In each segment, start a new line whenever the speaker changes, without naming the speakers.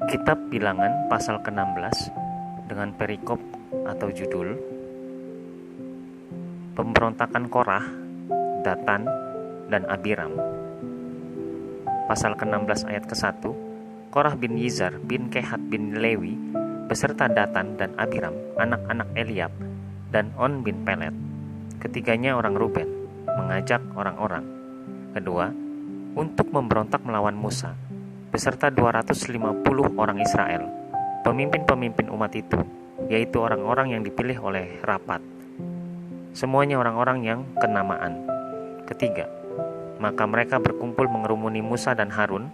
Kitab Bilangan pasal ke-16 dengan perikop atau judul Pemberontakan Korah, Datan, dan Abiram. Pasal ke-16 ayat ke-1, Korah bin Yizar bin Kehat bin Lewi beserta Datan dan Abiram, anak-anak Eliab, dan On bin Pelet, ketiganya orang Ruben, mengajak orang-orang. Kedua, untuk memberontak melawan Musa, beserta 250 orang Israel, pemimpin-pemimpin umat itu, yaitu orang-orang yang dipilih oleh rapat. Semuanya orang-orang yang kenamaan. Ketiga, maka mereka berkumpul mengerumuni Musa dan Harun,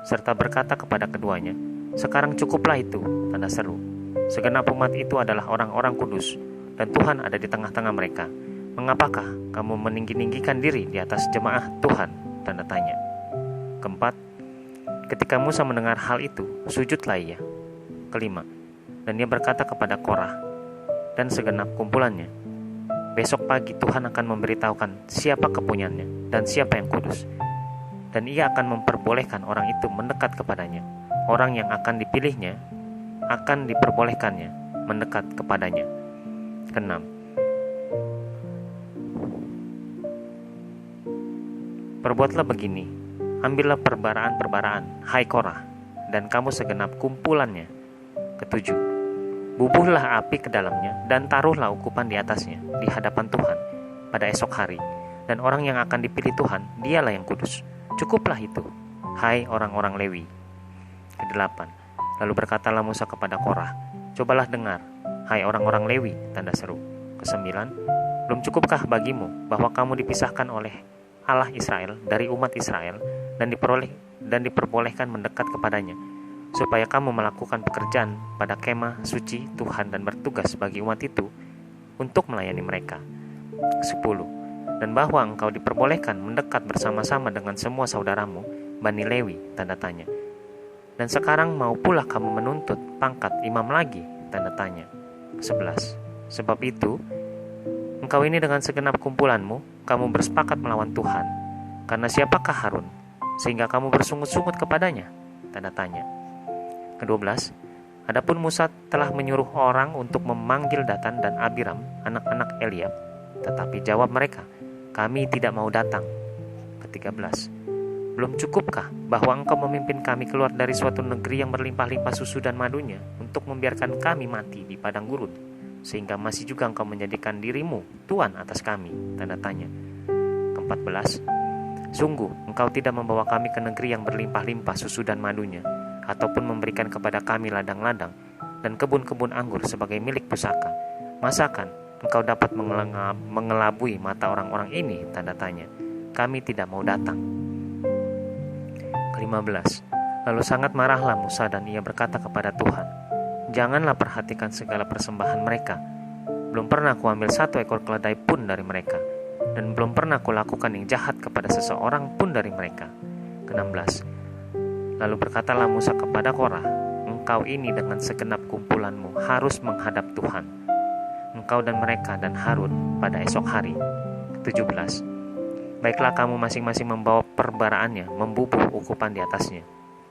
serta berkata kepada keduanya, "Sekarang cukuplah itu," tanda seru. "Segenap umat itu adalah orang-orang kudus, dan Tuhan ada di tengah-tengah mereka. Mengapakah kamu meninggi-ninggikan diri di atas jemaah Tuhan?" Tanda tanya. Keempat, ketika Musa mendengar hal itu, sujudlah ia. Kelima, dan dia berkata kepada Korah dan segenap kumpulannya, "Besok pagi Tuhan akan memberitahukan siapa kepunyaannya dan siapa yang kudus. Dan ia akan memperbolehkan orang itu mendekat kepadanya. Orang yang akan dipilihnya akan diperbolehkannya mendekat kepadanya." Keenam, perbuatlah begini, ambillah perbaraan-perbaraan, hai Korah, dan kamu segenap kumpulannya. Ketujuh, bubuhlah api ke dalamnya, dan taruhlah ukupan di atasnya, di hadapan Tuhan, pada esok hari. Dan orang yang akan dipilih Tuhan, dialah yang kudus. Cukuplah itu, hai orang-orang Lewi. Kedelapan, lalu berkatalah Musa kepada Korah, "Cobalah dengar, hai orang-orang Lewi," tanda seru. Kesembilan, belum cukupkah bagimu bahwa kamu dipisahkan oleh Allah Israel dari umat Israel dan diperbolehkan mendekat kepadanya, supaya kamu melakukan pekerjaan pada kemah suci Tuhan dan bertugas bagi umat itu untuk melayani mereka. 10. Dan bahwa engkau diperbolehkan mendekat bersama-sama dengan semua saudaramu, Bani Lewi, tanda tanya. Dan sekarang mau pula kamu menuntut pangkat imam lagi, tanda tanya. 11. Sebab itu, engkau ini dengan segenap kumpulanmu, kamu bersepakat melawan Tuhan. Karena siapakah Harun, sehingga kamu bersungut-sungut kepadanya? Tanda tanya. Ke-12, adapun Musa telah menyuruh orang untuk memanggil Datan dan Abiram, anak-anak Eliab, tetapi jawab mereka, "Kami tidak mau datang." Ke-13, belum cukupkah bahwa engkau memimpin kami keluar dari suatu negeri yang berlimpah-limpah susu dan madunya, untuk membiarkan kami mati di padang gurun, sehingga masih juga engkau menjadikan dirimu tuan atas kami? Tanda tanya. Ke-14, sungguh engkau tidak membawa kami ke negeri yang berlimpah-limpah susu dan madunya, ataupun memberikan kepada kami ladang-ladang dan kebun-kebun anggur sebagai milik pusaka. Masakan engkau dapat mengelabui mata orang-orang ini? Tanda tanya. Kami tidak mau datang. Ke-15, lalu sangat marahlah Musa dan ia berkata kepada Tuhan, "Janganlah perhatikan segala persembahan mereka. Belum pernah kuambil satu ekor keledai pun dari mereka, dan belum pernah kulakukan yang jahat kepada seseorang pun dari mereka." Ke-16, lalu berkatalah Musa kepada Korah, "Engkau ini dengan segenap kumpulanmu harus menghadap Tuhan, engkau dan mereka dan Harun pada esok hari." Ke-17, baiklah kamu masing-masing membawa perbaraannya, membubuh ukupan di atasnya.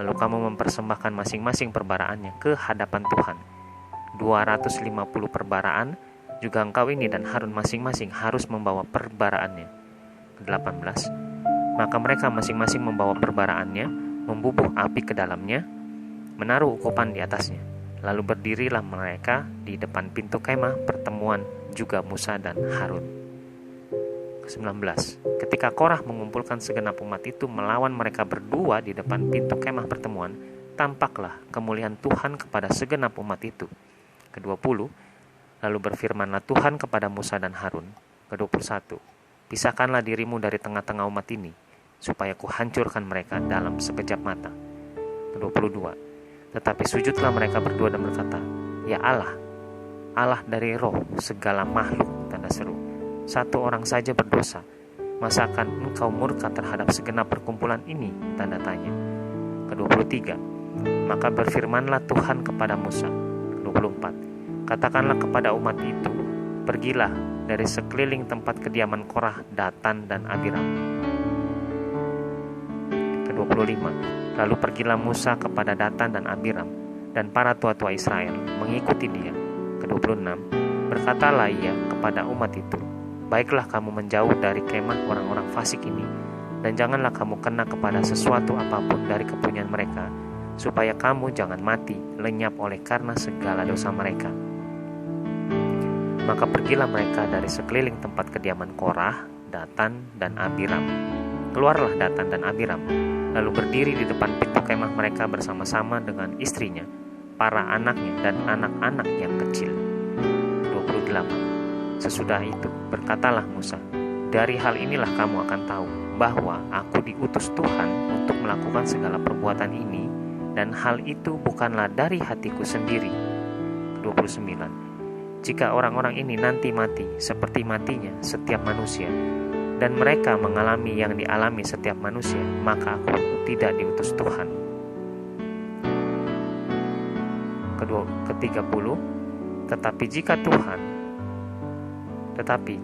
Lalu kamu mempersembahkan masing-masing perbaraannya ke hadapan Tuhan. 250 perbaraan, juga engkau ini dan Harun masing-masing harus membawa perbaraannya. Ke-18, maka mereka masing-masing membawa perbaraannya, membubuh api ke dalamnya, menaruh ukupan di atasnya. Lalu berdirilah mereka di depan pintu kemah pertemuan, juga Musa dan Harun. Ke-19, ketika Korah mengumpulkan segenap umat itu melawan mereka berdua di depan pintu kemah pertemuan, tampaklah kemuliaan Tuhan kepada segenap umat itu. Ke-20, lalu berfirmanlah Tuhan kepada Musa dan Harun. Ke-21, pisahkanlah dirimu dari tengah-tengah umat ini, supaya kuhancurkan mereka dalam sekejap mata. Ke-22, tetapi sujudlah mereka berdua dan berkata, "Ya Allah, Allah dari roh segala makhluk," tanda seru, "satu orang saja berdosa. Masakan engkau murka terhadap segenap perkumpulan ini?" Tanda tanya. Ke-23, maka berfirmanlah Tuhan kepada Musa. Ke-24, katakanlah kepada umat itu, "Pergilah dari sekeliling tempat kediaman Korah, Datan, dan Abiram." Ke-25, lalu pergilah Musa kepada Datan dan Abiram dan para tua-tua Israel mengikuti dia. Ke-26, berkatalah ia kepada umat itu, baiklah kamu menjauh dari kemah orang-orang fasik ini, dan janganlah kamu kena kepada sesuatu apapun dari kepunyaan mereka, supaya kamu jangan mati lenyap oleh karena segala dosa mereka. Maka pergilah mereka dari sekeliling tempat kediaman Korah, Datan, dan Abiram. Keluarlah Datan dan Abiram, lalu berdiri di depan pintu kemah mereka bersama-sama dengan istrinya, para anaknya, dan anak-anak yang kecil. 28. Sesudah itu berkatalah Musa, dari hal inilah kamu akan tahu bahwa aku diutus Tuhan untuk melakukan segala perbuatan ini, dan hal itu bukanlah dari hatiku sendiri. 29. Jika orang-orang ini nanti mati seperti matinya setiap manusia, dan mereka mengalami yang dialami setiap manusia, maka aku tidak diutus Tuhan. Ke-30, Tetapi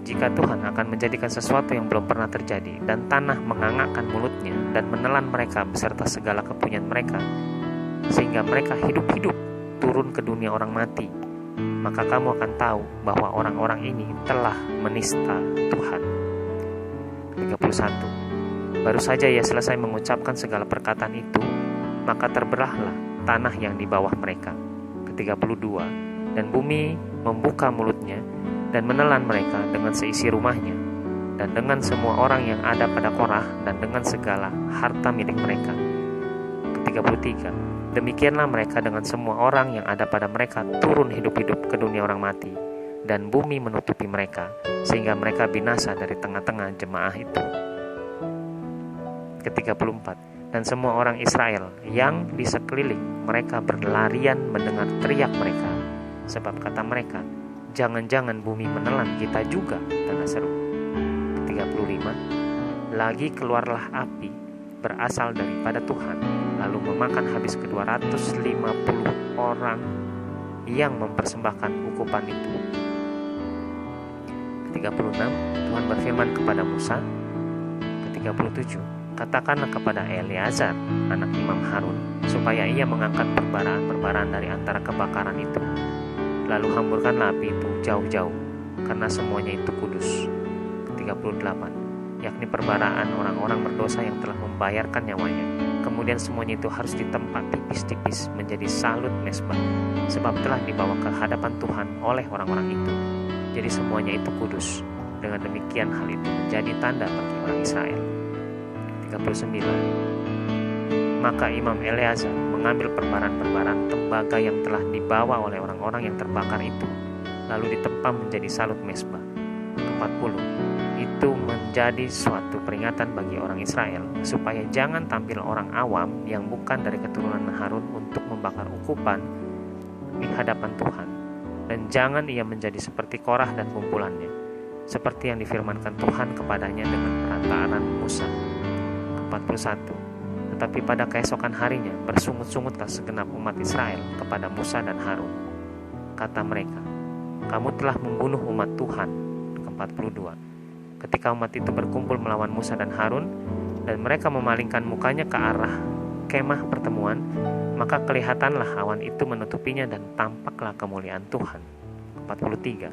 jika Tuhan akan menjadikan sesuatu yang belum pernah terjadi, dan tanah mengangakkan mulutnya dan menelan mereka beserta segala kepunyaan mereka, sehingga mereka hidup-hidup turun ke dunia orang mati, maka kamu akan tahu bahwa orang-orang ini telah menista Tuhan. 31. Baru saja ia selesai mengucapkan segala perkataan itu, maka terberahlah tanah yang di bawah mereka. Ke-32. Dan bumi membuka mulutnya dan menelan mereka dengan seisi rumahnya, dan dengan semua orang yang ada pada Korah, dan dengan segala harta milik mereka. Ke-33. Demikianlah mereka dengan semua orang yang ada pada mereka turun hidup-hidup ke dunia orang mati, dan bumi menutupi mereka, sehingga mereka binasa dari tengah-tengah jemaah itu. Ke-34. Dan semua orang Israel yang di sekeliling mereka berlarian mendengar teriak mereka, sebab kata mereka, jangan-jangan bumi menelan kita juga, tanda seru. Ke-35. Lagi keluarlah api berasal daripada Tuhan, lalu memakan habis ke-250 orang yang mempersembahkan ukupan itu. Ke-36. Tuhan berfirman kepada Musa. Ke-37. Katakanlah kepada Eleazar, anak Imam Harun, supaya ia mengangkat perbaraan-perbaraan dari antara kebakaran itu. Lalu hamburkanlah api itu jauh-jauh, karena semuanya itu kudus. Ke-38. Yakni perbaraan orang-orang berdosa yang telah membayarkan nyawanya. Kemudian semuanya itu harus ditempa tipis-tipis menjadi salut mesbah, sebab telah dibawa ke hadapan Tuhan oleh orang-orang itu. Jadi semuanya itu kudus. Dengan demikian hal itu menjadi tanda bagi orang Israel. 39. Maka Imam Eleazar mengambil perbaraan-perbaraan tembaga yang telah dibawa oleh orang-orang yang terbakar itu, lalu ditempa menjadi salut mesbah. 40. Itu menjadi suatu peringatan bagi orang Israel, supaya jangan tampil orang awam yang bukan dari keturunan Harun untuk membakar ukupan di hadapan Tuhan, dan jangan ia menjadi seperti Korah dan kumpulannya, seperti yang difirmankan Tuhan kepadanya dengan perantaraan Musa. 41. Tetapi pada keesokan harinya bersungut-sungutlah segenap umat Israel kepada Musa dan Harun. Kata mereka, kamu telah membunuh umat Tuhan. 42. Ketika umat itu berkumpul melawan Musa dan Harun, dan mereka memalingkan mukanya ke arah kemah pertemuan, maka kelihatanlah awan itu menutupinya dan tampaklah kemuliaan Tuhan. 43.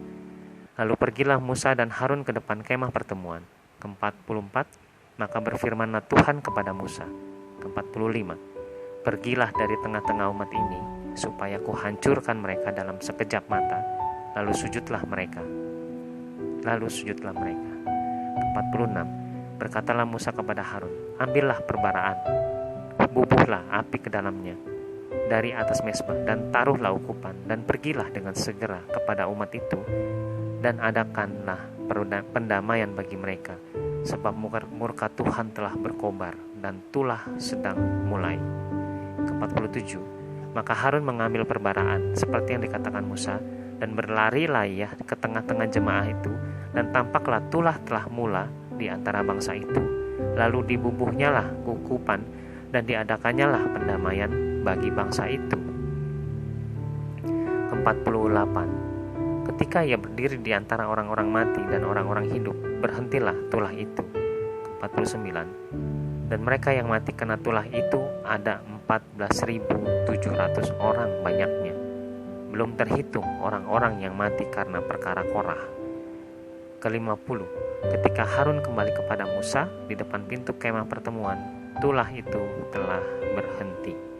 Lalu pergilah Musa dan Harun ke depan kemah pertemuan. 44. Maka berfirmanlah Tuhan kepada Musa. 45. Pergilah dari tengah-tengah umat ini, supaya kuhancurkan mereka dalam sekejap mata. Lalu sujudlah mereka. 46. Berkatalah Musa kepada Harun, ambillah perbaraan, bubuhlah api ke dalamnya dari atas mesbah, dan taruhlah ukupan, dan pergilah dengan segera kepada umat itu, dan adakanlah pendamaian bagi mereka, sebab murka Tuhan telah berkobar, dan tulah sedang mulai. 47. Maka Harun mengambil perbaraan seperti yang dikatakan Musa, dan berlarilah ia ke tengah-tengah jemaah itu, dan tampaklah tulah telah mula di antara bangsa itu. Lalu dibubuhnyalah ukupan, dan diadakannya lah pendamaian bagi bangsa itu. 48. Ketika ia berdiri di antara orang-orang mati dan orang-orang hidup, berhentilah tulah itu. 49. Dan mereka yang mati kena tulah itu ada 14.700 orang banyaknya. Belum terhitung orang-orang yang mati karena perkara Korah. Ke-50, ketika Harun kembali kepada Musa di depan pintu kemah pertemuan, tulah itu telah berhenti.